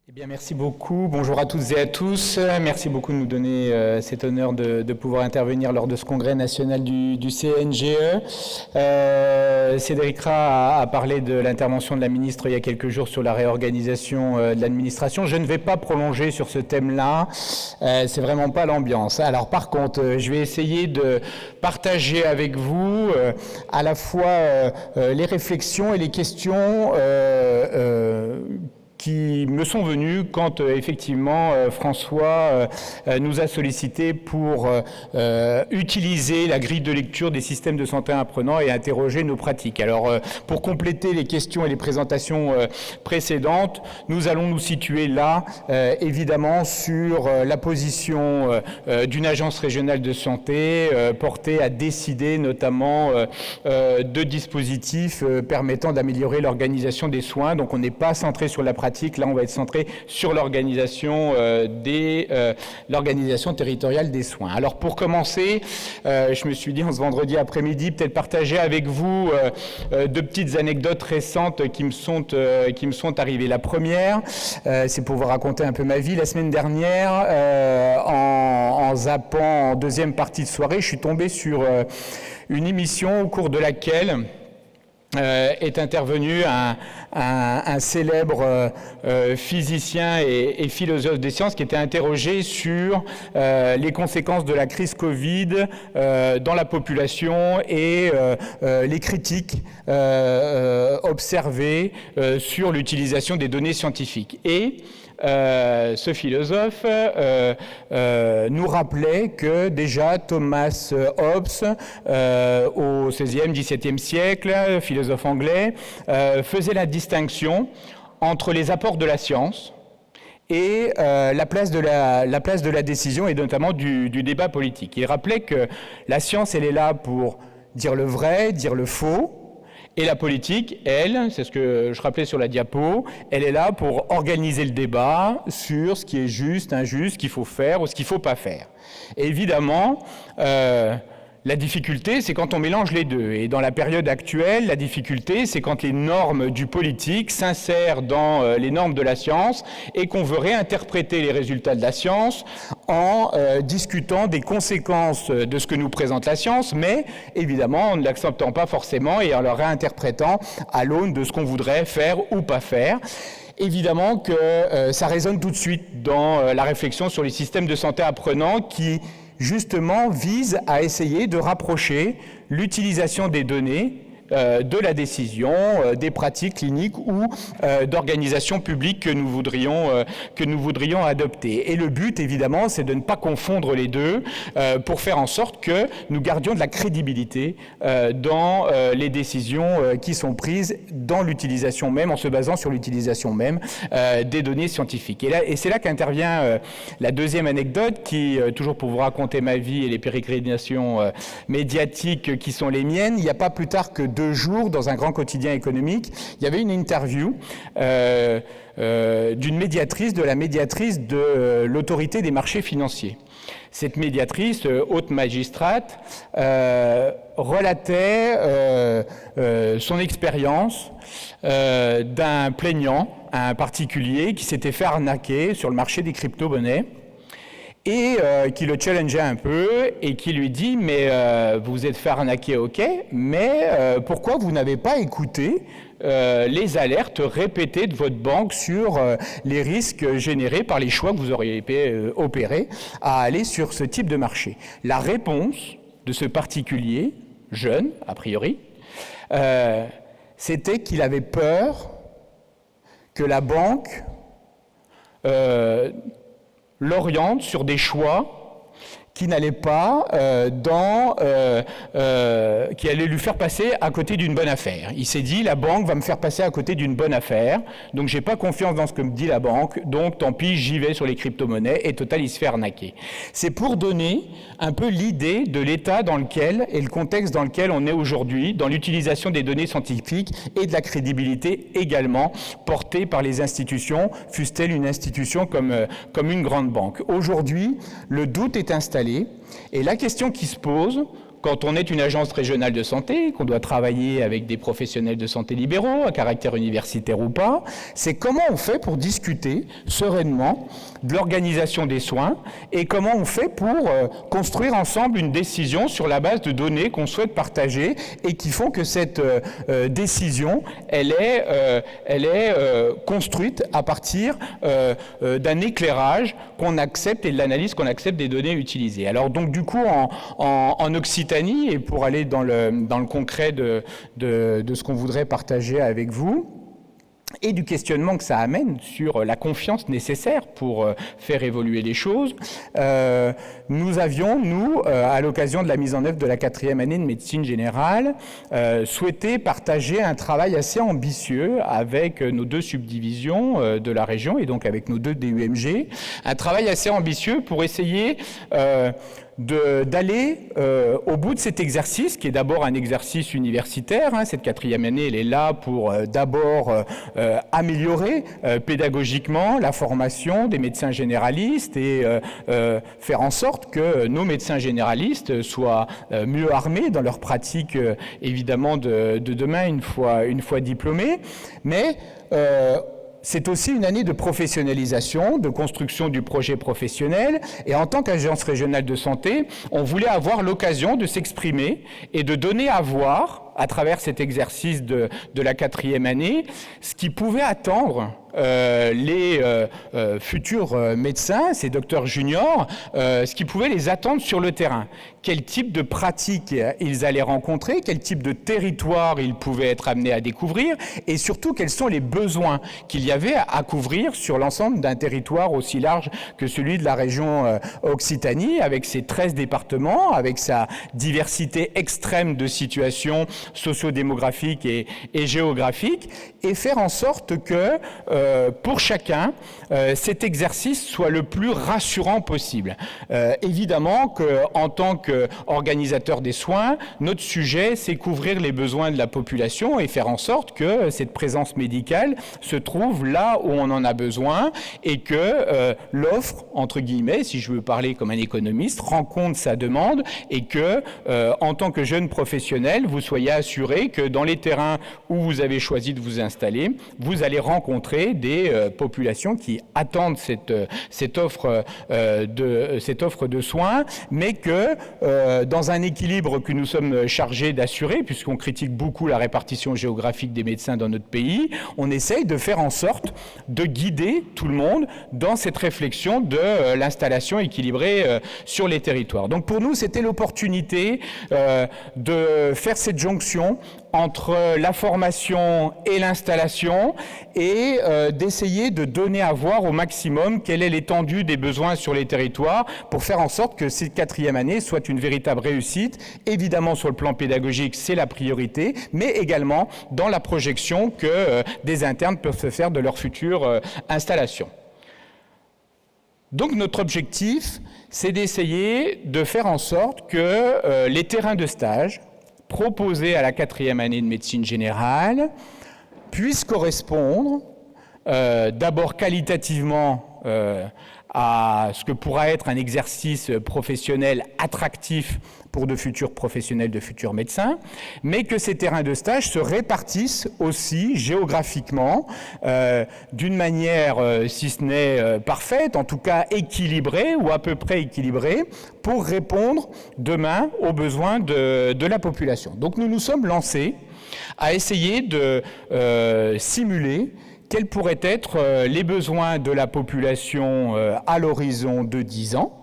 Eh bien, merci beaucoup. Bonjour à toutes et à tous. Merci beaucoup de nous donner cet honneur de pouvoir intervenir lors de ce congrès national du CNGE. Cédric Rat a parlé de l'intervention de la ministre il y a quelques jours sur la réorganisation de l'administration. Je ne vais pas prolonger sur ce thème-là. C'est vraiment pas l'ambiance. Alors, par contre, je vais essayer de partager avec vous à la fois les réflexions et les questions qui me sont venus quand effectivement François nous a sollicité pour utiliser la grille de lecture des systèmes de santé apprenants et interroger nos pratiques. Alors pour compléter les questions et les présentations précédentes, nous allons nous situer là évidemment sur la position d'une agence régionale de santé portée à décider notamment de dispositifs permettant d'améliorer l'organisation des soins. Donc on n'est pas centré sur la pratique. Là, on va être centré sur l'organisation territoriale des soins. Alors, pour commencer, je me suis dit, en ce vendredi après-midi, peut-être partager avec vous deux petites anecdotes récentes qui me sont arrivées. La première, c'est pour vous raconter un peu ma vie. La semaine dernière, en zappant en deuxième partie de soirée, je suis tombé sur une émission au cours de laquelle est intervenu un célèbre physicien et philosophe des sciences qui était interrogé sur les conséquences de la crise Covid dans la population et les critiques observées sur l'utilisation des données scientifiques. Et ce philosophe nous rappelait que déjà Thomas Hobbes, au XVIe, XVIIe siècle, philosophe anglais, faisait la distinction entre les apports de la science et la place de la décision et notamment du débat politique. Il rappelait que la science, elle est là pour dire le vrai, dire le faux. Et la politique, elle, c'est ce que je rappelais sur la diapo, elle est là pour organiser le débat sur ce qui est juste, injuste, ce qu'il faut faire ou ce qu'il ne faut pas faire. Et évidemment, la difficulté, c'est quand on mélange les deux. Et dans la période actuelle, la difficulté, c'est quand les normes du politique s'insèrent dans les normes de la science et qu'on veut réinterpréter les résultats de la science en discutant des conséquences de ce que nous présente la science, mais évidemment en ne l'acceptant pas forcément et en le réinterprétant à l'aune de ce qu'on voudrait faire ou pas faire. Évidemment que ça résonne tout de suite dans la réflexion sur les systèmes de santé apprenants qui justement vise à essayer de rapprocher l'utilisation des données de la décision, des pratiques cliniques ou d'organisations publiques que nous voudrions adopter. Et le but, évidemment, c'est de ne pas confondre les deux pour faire en sorte que nous gardions de la crédibilité dans les décisions qui sont prises dans l'utilisation même, en se basant sur l'utilisation même des données scientifiques. Et c'est là qu'intervient la deuxième anecdote qui, toujours pour vous raconter ma vie et les pérégrinations médiatiques qui sont les miennes, il n'y a pas plus tard que 2 jours, dans un grand quotidien économique, il y avait une interview d'une médiatrice, de la médiatrice de l'autorité des marchés financiers. Cette médiatrice, haute magistrate, relatait son expérience d'un plaignant, un particulier qui s'était fait arnaquer sur le marché des crypto-monnaies et qui le challengeait un peu et qui lui dit « mais vous vous êtes fait arnaquer, ok, mais pourquoi vous n'avez pas écouté les alertes répétées de votre banque sur les risques générés par les choix que vous auriez opérés à aller sur ce type de marché ?» La réponse de ce particulier, jeune a priori, c'était qu'il avait peur que la banque l'oriente sur des choix qui n'allait pas qui allait lui faire passer à côté d'une bonne affaire. Il s'est dit, la banque va me faire passer à côté d'une bonne affaire, donc j'ai pas confiance dans ce que me dit la banque, donc tant pis, j'y vais sur les crypto-monnaies, et total, il se fait arnaquer. C'est pour donner un peu l'idée de l'état dans lequel, et le contexte dans lequel on est aujourd'hui, dans l'utilisation des données scientifiques et de la crédibilité également portée par les institutions, fût-elle une institution comme une grande banque. Aujourd'hui, le doute est installé, et la question qui se pose, quand on est une agence régionale de santé, qu'on doit travailler avec des professionnels de santé libéraux, à caractère universitaire ou pas, c'est comment on fait pour discuter sereinement de l'organisation des soins et comment on fait pour construire ensemble une décision sur la base de données qu'on souhaite partager et qui font que cette décision, elle est construite à partir d'un éclairage qu'on accepte et de l'analyse qu'on accepte des données utilisées. Alors donc du coup en Occitanie, et pour aller dans le concret de ce qu'on voudrait partager avec vous, et du questionnement que ça amène sur la confiance nécessaire pour faire évoluer les choses, nous avions, à l'occasion de la mise en œuvre de la 4e année de médecine générale, souhaité partager un travail assez ambitieux avec nos 2 subdivisions de la région et donc avec nos 2 DUMG, un travail assez ambitieux pour essayer d'aller au bout de cet exercice, qui est d'abord un exercice universitaire. Cette 4e année, elle est là pour d'abord améliorer pédagogiquement la formation des médecins généralistes et faire en sorte que nos médecins généralistes soient mieux armés dans leur pratique, évidemment, de demain, une fois diplômés. Mais c'est aussi une année de professionnalisation, de construction du projet professionnel. Et en tant qu'agence régionale de santé, on voulait avoir l'occasion de s'exprimer et de donner à voir, à travers cet exercice de la 4e année, ce qui pouvait attendre les futurs médecins, ces docteurs juniors, ce qui pouvait les attendre sur le terrain. Quel type de pratiques ils allaient rencontrer, quel type de territoire ils pouvaient être amenés à découvrir, et surtout quels sont les besoins qu'il y avait à couvrir sur l'ensemble d'un territoire aussi large que celui de la région Occitanie, avec ses 13 départements, avec sa diversité extrême de situations socio-démographiques et géographiques, et faire en sorte que pour chacun, cet exercice soit le plus rassurant possible. Évidemment qu'en tant qu'organisateur des soins, notre sujet, c'est couvrir les besoins de la population et faire en sorte que cette présence médicale se trouve là où on en a besoin et que l'offre, entre guillemets, si je veux parler comme un économiste, rencontre sa demande et que, en tant que jeune professionnel, vous soyez assuré que dans les terrains où vous avez choisi de vous installer, vous allez rencontrer des populations qui attendent cette offre de soins, mais que dans un équilibre que nous sommes chargés d'assurer, puisqu'on critique beaucoup la répartition géographique des médecins dans notre pays, on essaye de faire en sorte de guider tout le monde dans cette réflexion de l'installation équilibrée sur les territoires. Donc pour nous, c'était l'opportunité de faire cette jonction entre la formation et l'installation et d'essayer de donner à voir au maximum quelle est l'étendue des besoins sur les territoires pour faire en sorte que cette 4e année soit une véritable réussite. Évidemment, sur le plan pédagogique, c'est la priorité, mais également dans la projection que des internes peuvent se faire de leur future installation. Donc notre objectif, c'est d'essayer de faire en sorte que les terrains de stage proposés à la 4e année de médecine générale puissent correspondre d'abord qualitativement à ce que pourra être un exercice professionnel attractif pour de futurs professionnels, de futurs médecins, mais que ces terrains de stage se répartissent aussi géographiquement d'une manière, si ce n'est parfaite, en tout cas équilibrée ou à peu près équilibrée, pour répondre demain aux besoins de la population. Donc nous nous sommes lancés à essayer de simuler quels pourraient être les besoins de la population à l'horizon de 10 ans,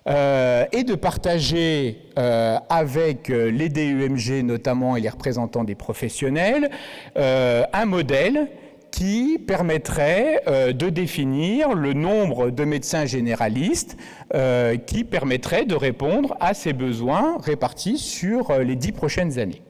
et de partager avec les DUMG notamment et les représentants des professionnels un modèle qui permettrait de définir le nombre de médecins généralistes qui permettrait de répondre à ces besoins répartis sur les 10 prochaines années.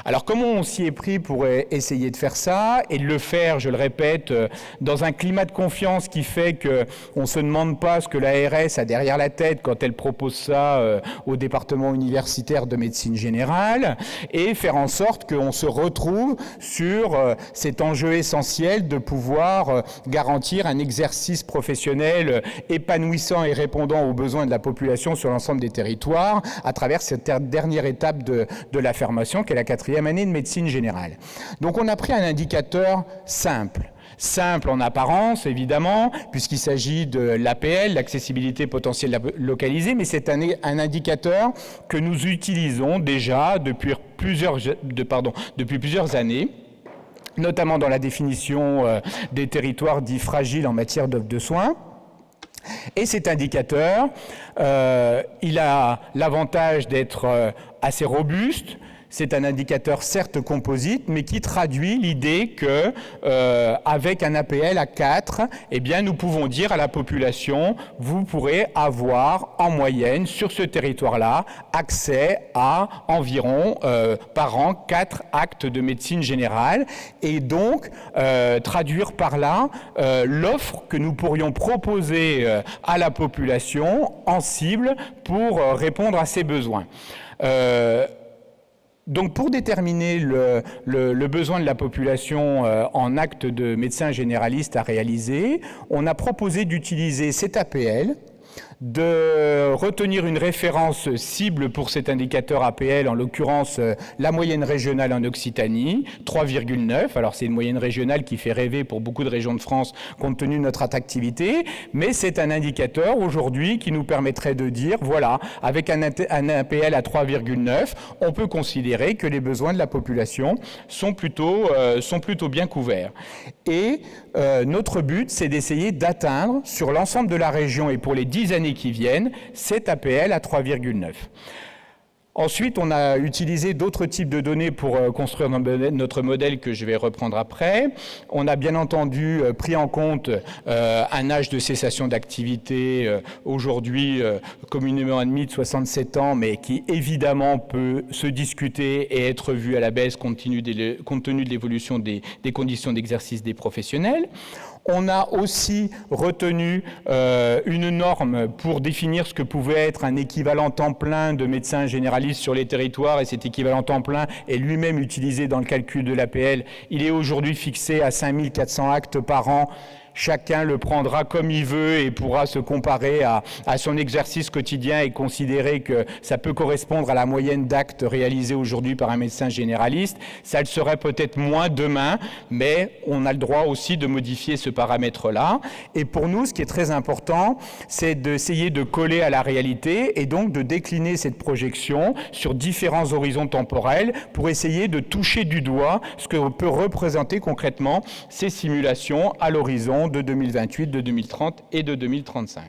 Alors comment on s'y est pris pour essayer de faire ça et de le faire, je le répète, dans un climat de confiance qui fait qu'on ne se demande pas ce que l'ARS a derrière la tête quand elle propose ça au département universitaire de médecine générale, et faire en sorte qu'on se retrouve sur cet enjeu essentiel de pouvoir garantir un exercice professionnel épanouissant et répondant aux besoins de la population sur l'ensemble des territoires à travers cette dernière étape de la formation qui est la 4e année de médecine générale. Donc on a pris un indicateur simple en apparence, évidemment, puisqu'il s'agit de l'APL, l'accessibilité potentielle localisée, mais c'est un indicateur que nous utilisons déjà depuis plusieurs années, notamment dans la définition des territoires dits fragiles en matière d'offre de soins. Et cet indicateur, il a l'avantage d'être assez robuste. C'est un indicateur certes composite, mais qui traduit l'idée que, avec un APL à 4, eh bien, nous pouvons dire à la population, vous pourrez avoir en moyenne sur ce territoire-là accès à environ par an 4 actes de médecine générale, et donc traduire par là l'offre que nous pourrions proposer à la population en cible pour répondre à ses besoins. Donc pour déterminer le besoin de la population en actes de médecin généraliste à réaliser, on a proposé d'utiliser cet APL, de retenir une référence cible pour cet indicateur APL, en l'occurrence la moyenne régionale en Occitanie, 3,9. Alors c'est une moyenne régionale qui fait rêver pour beaucoup de régions de France compte tenu de notre attractivité, mais c'est un indicateur aujourd'hui qui nous permettrait de dire, voilà, avec un APL à 3,9, on peut considérer que les besoins de la population sont plutôt bien couverts. Et notre but, c'est d'essayer d'atteindre sur l'ensemble de la région et pour les 10 années qui viennent, cet APL à 3,9. Ensuite, on a utilisé d'autres types de données pour construire notre modèle que je vais reprendre après. On a bien entendu pris en compte un âge de cessation d'activité aujourd'hui communément admis de 67 ans, mais qui évidemment peut se discuter et être vu à la baisse compte tenu de l'évolution des conditions d'exercice des professionnels. On a aussi retenu une norme pour définir ce que pouvait être un équivalent temps plein de médecins généralistes sur les territoires, et cet équivalent temps plein est lui-même utilisé dans le calcul de l'APL. Il est aujourd'hui fixé à 5400 actes par an. Chacun le prendra comme il veut et pourra se comparer à son exercice quotidien et considérer que ça peut correspondre à la moyenne d'actes réalisés aujourd'hui par un médecin généraliste. Ça le serait peut-être moins demain, mais on a le droit aussi de modifier ce paramètre-là. Et pour nous, ce qui est très important, c'est d'essayer de coller à la réalité et donc de décliner cette projection sur différents horizons temporels pour essayer de toucher du doigt ce que peut représenter concrètement ces simulations à l'horizon de 2028, de 2030 et de 2035.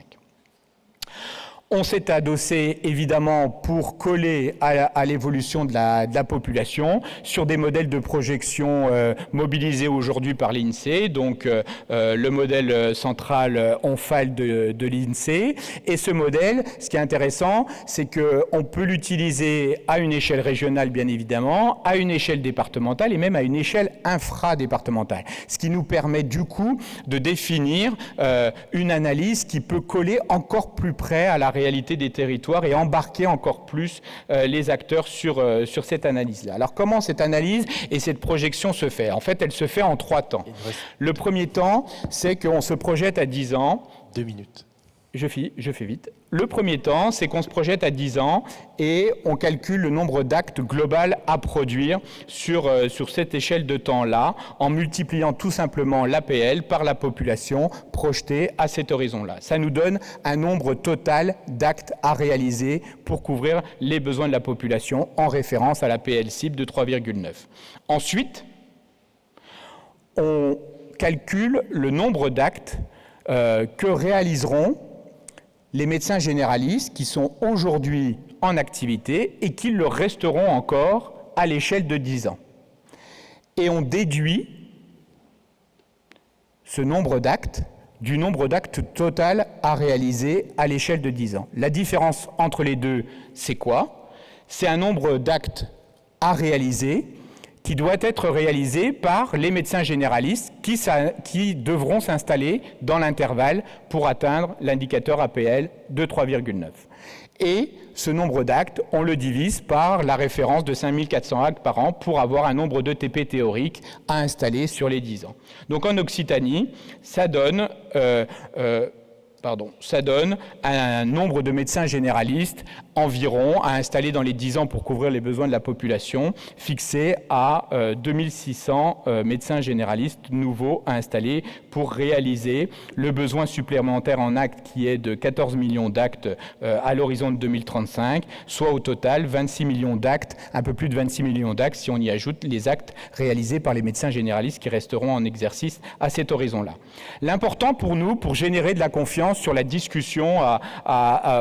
On s'est adossé évidemment pour coller à l'évolution de la population sur des modèles de projection mobilisés aujourd'hui par l'INSEE, donc le modèle central ONFAL de l'INSEE. Et ce modèle, ce qui est intéressant, c'est qu'on peut l'utiliser à une échelle régionale bien évidemment, à une échelle départementale et même à une échelle infradépartementale. Ce qui nous permet du coup de définir une analyse qui peut coller encore plus près à la réalité des territoires et embarquer encore plus les acteurs sur cette analyse-là. Alors comment cette analyse et cette projection se fait? En fait, elle se fait en 3 temps. Le premier temps, c'est qu'on se projette à 10 ans. 2 minutes. Je fais vite. Le premier temps, c'est qu'on se projette à 10 ans et on calcule le nombre d'actes global à produire sur cette échelle de temps-là, en multipliant tout simplement l'APL par la population projetée à cet horizon-là. Ça nous donne un nombre total d'actes à réaliser pour couvrir les besoins de la population en référence à l'APL cible de 3,9. Ensuite, on calcule le nombre d'actes que réaliseront les médecins généralistes qui sont aujourd'hui en activité et qui le resteront encore à l'échelle de 10 ans. Et on déduit ce nombre d'actes du nombre d'actes total à réaliser à l'échelle de 10 ans. La différence entre les deux, c'est quoi? C'est un nombre d'actes à réaliser, qui doit être réalisé par les médecins généralistes qui devront s'installer dans l'intervalle pour atteindre l'indicateur APL de 3,9. Et ce nombre d'actes, on le divise par la référence de 5400 actes par an pour avoir un nombre de TP théoriques à installer sur les 10 ans. Donc en Occitanie, ça donne un nombre de médecins généralistes environ à installer dans les 10 ans pour couvrir les besoins de la population, fixé à 2600 médecins généralistes nouveaux à installer pour réaliser le besoin supplémentaire en actes qui est de 14 millions d'actes à l'horizon de 2035, soit au total 26 millions d'actes, un peu plus de 26 millions d'actes si on y ajoute les actes réalisés par les médecins généralistes qui resteront en exercice à cet horizon-là. L'important pour nous, pour générer de la confiance sur la discussion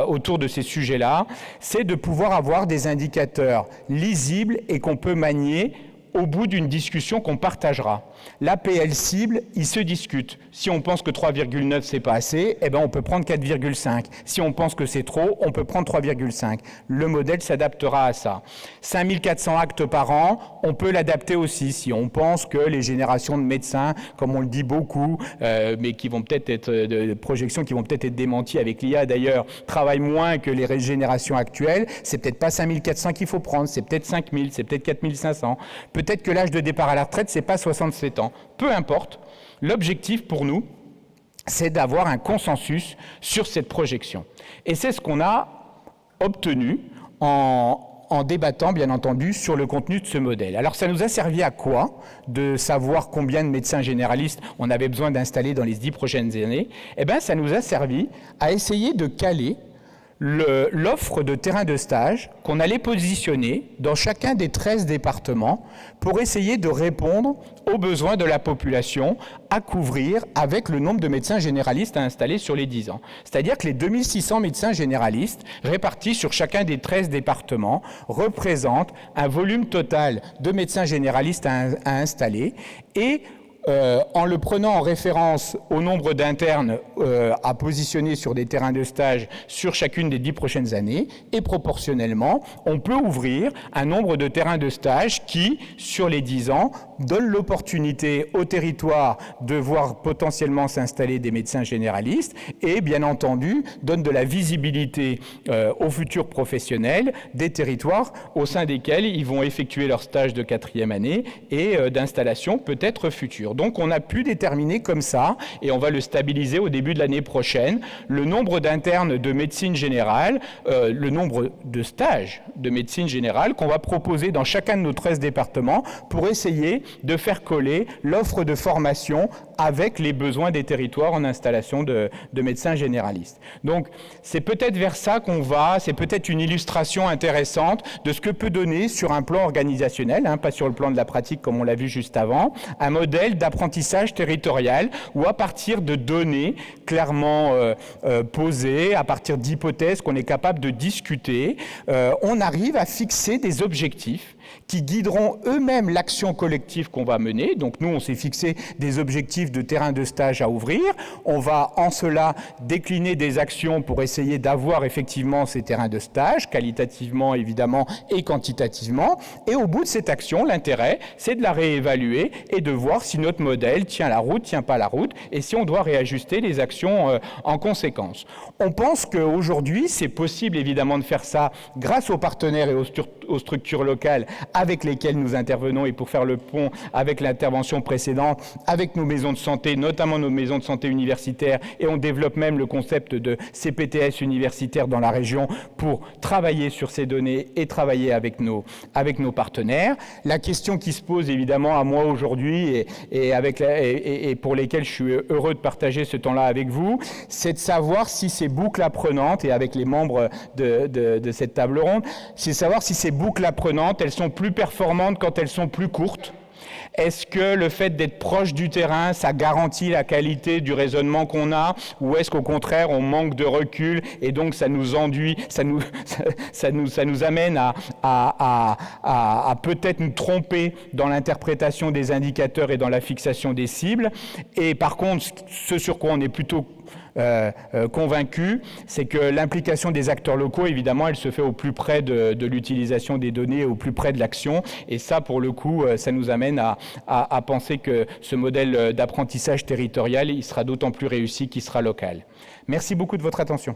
autour de ces sujets-là, c'est de pouvoir avoir des indicateurs lisibles et qu'on peut manier au bout d'une discussion qu'on partagera. L'APL cible, il se discute. Si on pense que 3,9 c'est pas assez, eh ben on peut prendre 4,5. Si on pense que c'est trop, on peut prendre 3,5. Le modèle s'adaptera à ça. 5400 actes par an, on peut l'adapter aussi. Si on pense que les générations de médecins, comme on le dit beaucoup, mais qui vont peut-être être de projections qui vont peut-être être démenties avec l'IA d'ailleurs, travaillent moins que les générations actuelles, c'est peut-être pas 5400 qu'il faut prendre, c'est peut-être 5000, c'est peut-être 4500. Peut-être que l'âge de départ à la retraite, c'est pas 67 ans. Peu importe. L'objectif pour nous, c'est d'avoir un consensus sur cette projection. Et c'est ce qu'on a obtenu en débattant, bien entendu, sur le contenu de ce modèle. Alors, ça nous a servi à quoi de savoir combien de médecins généralistes on avait besoin d'installer dans les 10 prochaines années? Eh bien, ça nous a servi à essayer de caler l'offre de terrain de stage qu'on allait positionner dans chacun des 13 départements pour essayer de répondre aux besoins de la population à couvrir avec le nombre de médecins généralistes à installer sur les 10 ans. C'est-à-dire que les 2600 médecins généralistes répartis sur chacun des 13 départements représentent un volume total de médecins généralistes à installer et en le prenant en référence au nombre d'internes à positionner sur des terrains de stage sur chacune des 10 prochaines années, et proportionnellement, on peut ouvrir un nombre de terrains de stage qui, sur les 10 ans, donne l'opportunité au territoire de voir potentiellement s'installer des médecins généralistes et, bien entendu, donne de la visibilité aux futurs professionnels des territoires au sein desquels ils vont effectuer leur stage de 4e année et d'installation peut-être future. Donc on a pu déterminer comme ça, et on va le stabiliser au début de l'année prochaine, le nombre d'internes de médecine générale, le nombre de stages de médecine générale qu'on va proposer dans chacun de nos 13 départements pour essayer de faire coller l'offre de formation avec les besoins des territoires en installation de médecins généralistes. Donc c'est peut-être vers ça qu'on va, c'est peut-être une illustration intéressante de ce que peut donner sur un plan organisationnel, pas sur le plan de la pratique comme on l'a vu juste avant, un modèle d'apprentissage territorial où à partir de données clairement posées, à partir d'hypothèses qu'on est capable de discuter, on arrive à fixer des objectifs qui guideront eux-mêmes l'action collective qu'on va mener. Donc nous, on s'est fixé des objectifs de terrain de stage à ouvrir. On va en cela décliner des actions pour essayer d'avoir effectivement ces terrains de stage, qualitativement évidemment et quantitativement. Et au bout de cette action, l'intérêt, c'est de la réévaluer et de voir si notre modèle tient la route, tient pas la route, et si on doit réajuster les actions en conséquence. On pense qu'aujourd'hui, c'est possible évidemment de faire ça grâce aux partenaires et aux structures locales avec lesquels nous intervenons, et pour faire le pont avec l'intervention précédente, avec nos maisons de santé, notamment nos maisons de santé universitaires, et on développe même le concept de CPTS universitaire dans la région pour travailler sur ces données et travailler avec nos partenaires. La question qui se pose évidemment à moi aujourd'hui et pour lesquelles je suis heureux de partager ce temps-là avec vous, c'est de savoir si ces boucles apprenantes, et avec les membres de cette table ronde, c'est de savoir si ces boucles apprenantes, elles sont plus performantes quand elles sont plus courtes. Est-ce que le fait d'être proche du terrain, ça garantit la qualité du raisonnement qu'on a, ou est-ce qu'au contraire on manque de recul et donc ça nous enduit, ça nous amène à peut-être nous tromper dans l'interprétation des indicateurs et dans la fixation des cibles. Et par contre, ce sur quoi on est plutôt convaincus, c'est que l'implication des acteurs locaux, évidemment, elle se fait au plus près de l'utilisation des données, au plus près de l'action. Et ça, pour le coup, ça nous amène à penser que ce modèle d'apprentissage territorial, il sera d'autant plus réussi qu'il sera local. Merci beaucoup de votre attention.